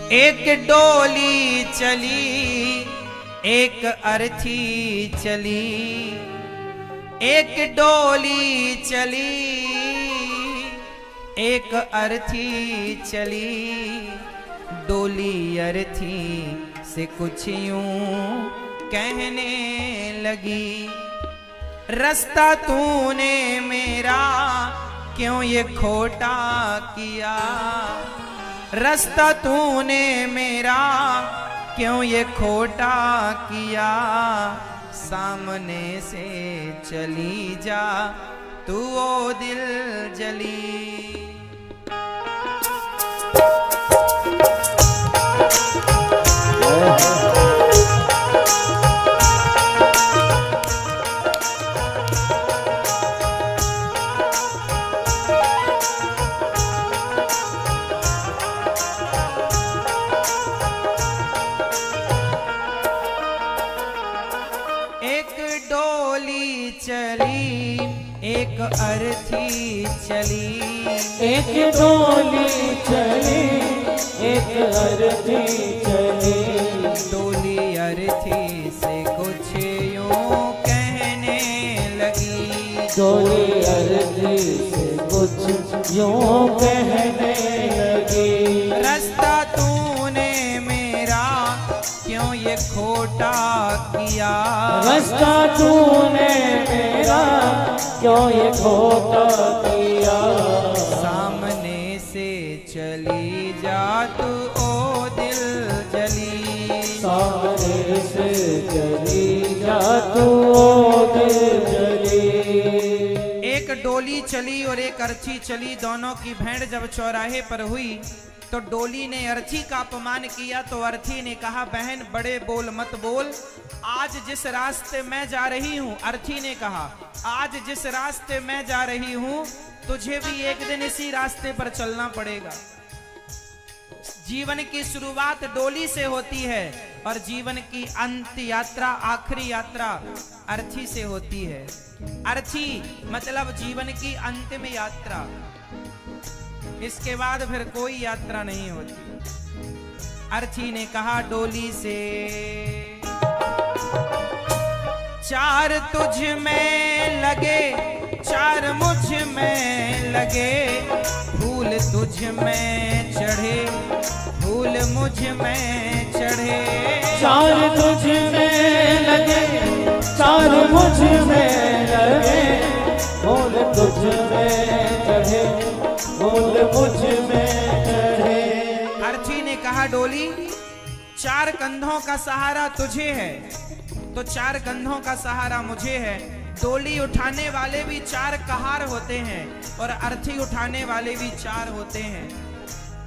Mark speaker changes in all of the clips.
Speaker 1: एक डोली चली, एक अर्थी चली, एक डोली चली, एक अर्थी चली। डोली अर्थी से कुछ यूं कहने लगी, रास्ता तूने मेरा क्यों ये खोटा किया, रास्ता तूने मेरा क्यों ये खोटा किया। सामने से चली जा तू ओ दिल जली। चली एक अर्थी चली,
Speaker 2: एक डोली चली, एक अर्थी चली।
Speaker 1: डोली अर्थी से कुछ यूं कहने लगी,
Speaker 2: डोली अर्थी से कुछ यूं कहने लगी।
Speaker 1: रास्ता तूने मेरा क्यों ये खोटा किया,
Speaker 2: रास्ता तूने मेरा क्यों ये खोटा किया।
Speaker 1: सामने से चली जा तू ओ दिल जली,
Speaker 2: सामने से चली जा तू ओ दिल जली।
Speaker 1: एक डोली चली और एक अर्थी चली, दोनों की भेंट जब चौराहे पर हुई तो डोली ने अर्थी का अपमान किया तो अर्थी ने कहा, बहन बड़े बोल मत बोल, आज जिस रास्ते मैं जा रही हूँ, अर्थी ने कहा आज जिस रास्ते मैं जा रही हूँ तुझे भी एक दिन इसी रास्ते पर चलना पड़ेगा। जीवन की शुरुआत डोली से होती है और जीवन की अंत यात्रा, आखिरी यात्रा अर्थी से होती है। अर्थी मतलब जीवन की अंतिम यात्रा, इसके बाद फिर कोई यात्रा नहीं होती। अर्थी ने कहा डोली से, चार तुझ में लगे, चार मुझ में लगे, फूल तुझ में चढ़े, फूल मुझ में चढ़े।
Speaker 2: चार तुझ में लगे, चार मुझ में लगे, फूल तुझ में चढ़े, फूल मुझ में चढ़े।
Speaker 1: अर्थी ने कहा डोली चार कंधों का सहारा तुझे है तो चार कंधों का सहारा मुझे है। डोली उठाने वाले भी चार कहार होते हैं और अर्थी उठाने वाले भी चार होते हैं।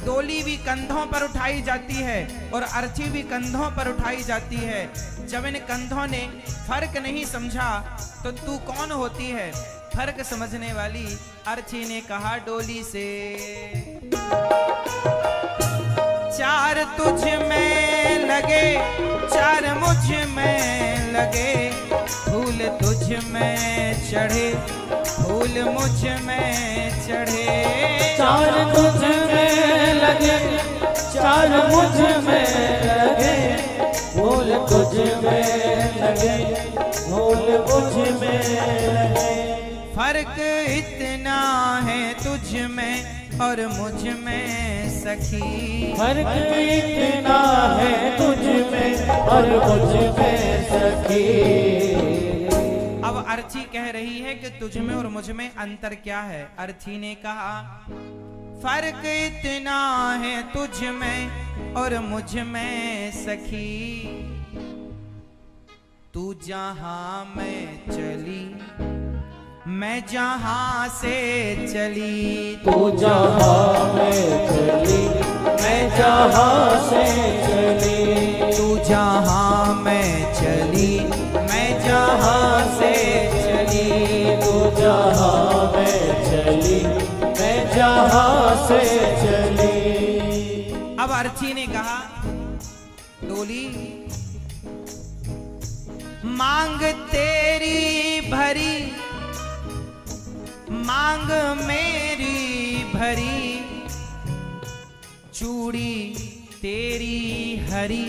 Speaker 1: डोली भी कंधों पर उठाई जाती है और अर्थी भी कंधों पर उठाई जाती है। जब इन कंधों ने फर्क नहीं समझा तो तू कौन होती है फर्क समझने वाली। अर्थी ने कहा डोली से, चार तुझ में लगे, चार मुझ में लगे, फूल तुझ में चढ़े, फूल मुझ में चढ़े।
Speaker 2: चार तुझ में लगे, चार मुझ में लगे, फूल तुझ में लगे, फूल मुझ में लगे।
Speaker 1: फर्क इतना है तुझ में और मुझ में सखी,
Speaker 2: फर्क इतना है तुझ में और मुझ में सखी।
Speaker 1: अब अर्थी कह रही है कि तुझ में और मुझ में अंतर क्या है। अर्थी ने कहा फर्क इतना है तुझ में और मुझ में सखी, तू जहां मैं चली मैं जहां से चली,
Speaker 2: तू जहां में चली मैं जहां से चली,
Speaker 1: तू जहां मैं चली मैं जहां से चली,
Speaker 2: तू जहां में चली मैं जहां से चली।
Speaker 1: अब अर्थी ने कहा डोली मांग तेरी भरी, मांग मेरी भरी, चूड़ी तेरी हरी,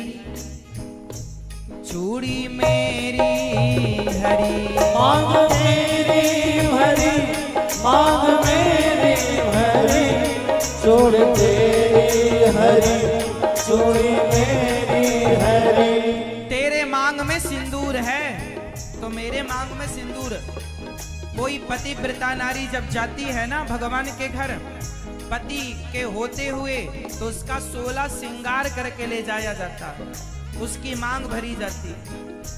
Speaker 1: चूड़ी मेरी हरी।
Speaker 2: मांग मेरी भरी, मांग मेरी भरी, चूड़ी तेरी हरी, चूड़ी मेरी हरी।
Speaker 1: तेरे मांग में सिंदूर है तो मेरे मांग में सिंदूर। कोई पतिव्रता नारी जब जाती है ना भगवान के घर, पति के होते हुए, तो उसका 16 श्रृंगार करके ले जाया जाता, उसकी मांग भरी जाती।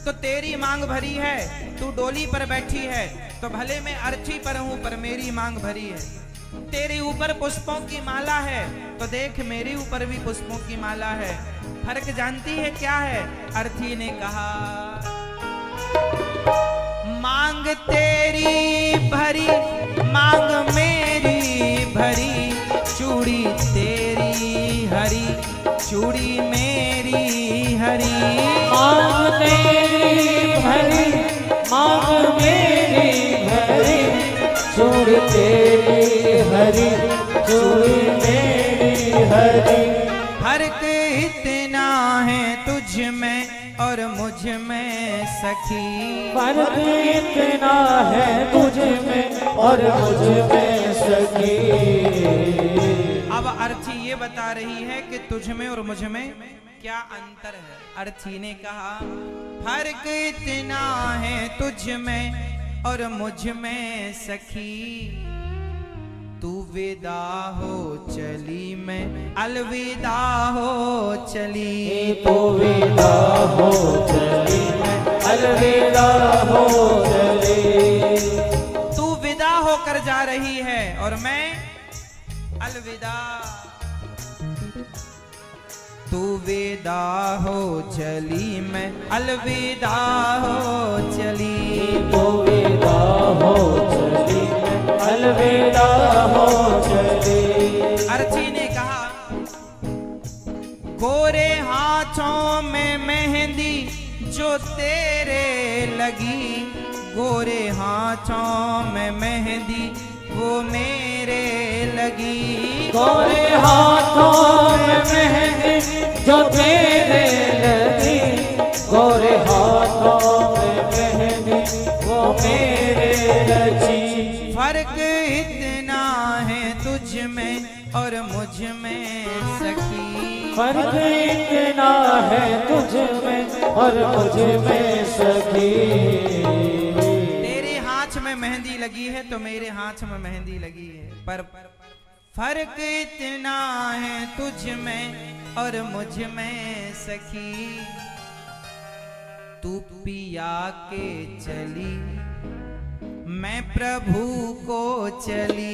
Speaker 1: तो तेरी मांग भरी है, तू डोली पर बैठी है, तो भले मैं अर्थी पर हूं पर मेरी मांग भरी है। तेरे ऊपर पुष्पों की माला है, तो देख मेरे ऊपर भी पुष्पों की माला है। फर्क जानती है क्या है? अर्थी ने कहा मांग तेरी भरी, मांग मेरी भरी, चूड़ी तेरी हरी, चूड़ी मेरी हरी।
Speaker 2: मांग तेरी भरी, मांग मेरी भरी, चूड़ी तेरी हरी, चूड़ी मेरी हरी।
Speaker 1: फर्क इतना है तुझ में और मुझ में सखी,
Speaker 2: फर्क इतना है तुझ में और मुझ में सखी।
Speaker 1: अब अर्थी ये बता रही है कि तुझ में और मुझ में क्या अंतर है। अर्थी ने कहा फर्क इतना है तुझ में और मुझ में सखी, तू विदा हो चली मैं अलविदा हो चली।
Speaker 2: तू विदा हो चली मैं अलविदा हो चली।
Speaker 1: तू विदा होकर जा रही है और मैं अलविदा। तू विदा हो चली मैं अलविदा हो चली।
Speaker 2: तू विदा हो चली मैं अलविदा हो चली।
Speaker 1: अर्थी ने कहा गोरे हाथों में मेहंदी जो तेरे लगी, गोरे हाथों में मेहंदी वो मेरे लगी।
Speaker 2: गोरे हाथों में मेहंदी जो तेरे लगी, गोरे हाथों में मेहंदी वो मेरे लगी।
Speaker 1: फर्क इतना है तुझ में और मुझ में सखी,
Speaker 2: फर्क इतना है तुझ में और मुझ में सखी।
Speaker 1: तेरे हाथ में मेहंदी लगी है तो मेरे हाथ में मेहंदी लगी है, पर फर्क इतना है तुझ में और मुझ में सखी। तू पिया के चली मैं प्रभु को चली।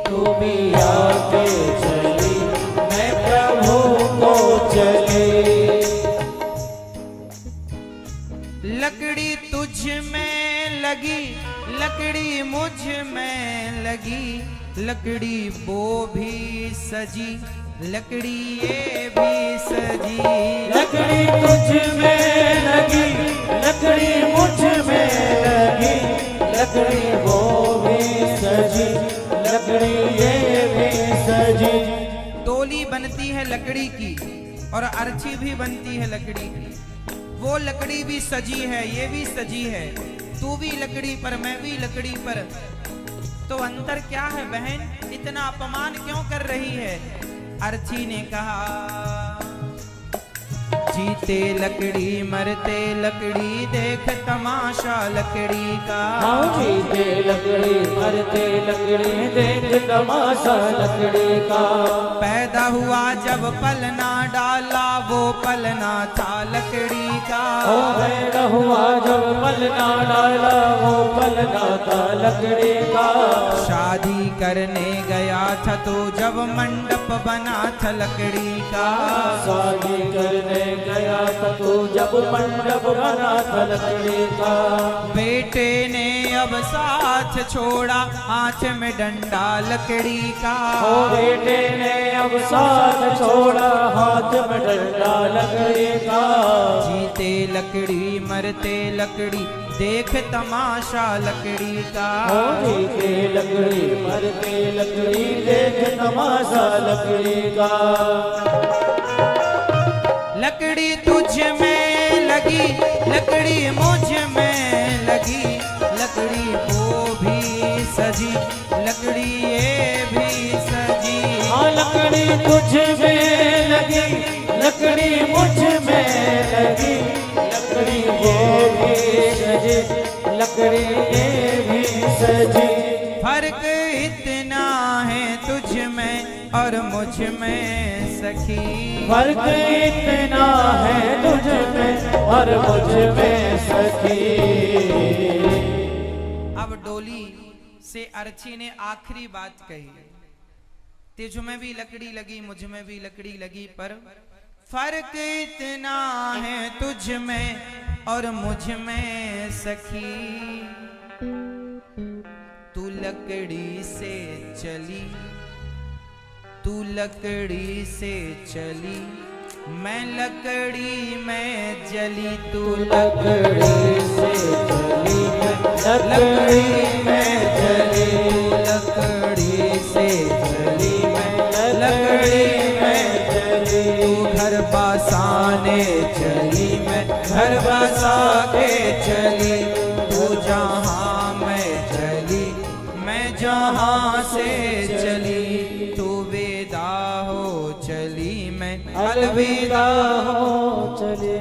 Speaker 2: तू पिया के चली मैं प्रभु को चली।
Speaker 1: लकड़ी तुझ में लगी, लकड़ी मुझ में लगी, लकड़ी वो भी सजी, लकड़ी ये भी सजी।
Speaker 2: लकड़ी तुझ में लगी, लकड़ी मुझ में लगी, लकड़ी वो भी सजी, लकड़ी ये भी सजी।
Speaker 1: डोली बनती है लकड़ी की और अर्थी भी बनती है लकड़ी की। वो लकड़ी भी सजी है, ये भी सजी है। तू भी लकड़ी पर, मैं भी लकड़ी पर, तो अंतर क्या है बहन? इतना अपमान क्यों कर रही है? अर्थी ने कहा जीते लकड़ी मरते लकड़ी, देख तमाशा लकड़ी का।
Speaker 2: हाँ जीते लकड़ी मरते लकड़ी, देख तमाशा लकड़ी का।
Speaker 1: पैदा हुआ जब पलना डाला, वो पलना था लकड़ी का।
Speaker 2: ओ पैदा हुआ जब पलना डाला, वो पलना था लकड़ी का।
Speaker 1: शादी करने गया था तो जब मंडप बना था लकड़ी का।
Speaker 2: शादी करने गया था तो जब मंडप बना था लकड़ी का।
Speaker 1: बेटे ने अब साथ छोड़ा, हाथ में डंडा लकड़ी का।
Speaker 2: ओ बेटे ने अब साथ छोड़ा, हाथ में डंडा लकड़ी का।
Speaker 1: जीते लकड़ी मरते लकड़ी, देख तमाशा लकड़ी का।
Speaker 2: ओ जीते लकड़ी मरते लकड़ी, देख तमाशा लकड़ी का।
Speaker 1: लगी, लकड़ी मुझ में लगी, लकड़ी वो भी सजी, लकड़ी ये भी सजी।
Speaker 2: हाँ लकड़ी तुझ में लगी, लकड़ी मुझ में लगी, लकड़ी वो भी सजी, लकड़ी ये भी सजी।
Speaker 1: फर्क इतना है तुझ में और मुझ में सखी,
Speaker 2: फर्क इतना है तुझ में और मुझ में सखी।
Speaker 1: अब डोली से अर्ची ने आखिरी बात कही, तुझ में भी लकड़ी लगी, मुझ में भी लकड़ी लगी, पर फर्क इतना है तुझ में और मुझ में सखी। तू लकड़ी से चली, तू लकड़ी से चली, मैं लकड़ी में जली। तू लकड़ी से चली, मैं लकड़ी में जली। लकड़ी से चली, मैं लकड़ी में जली। तू घर बसाने चली, मैं घर बसा के चली। तू जहाँ मैं चली, मैं जहाँ से चली। तू विदा हो चली, मैं अलविदा
Speaker 2: हो चले।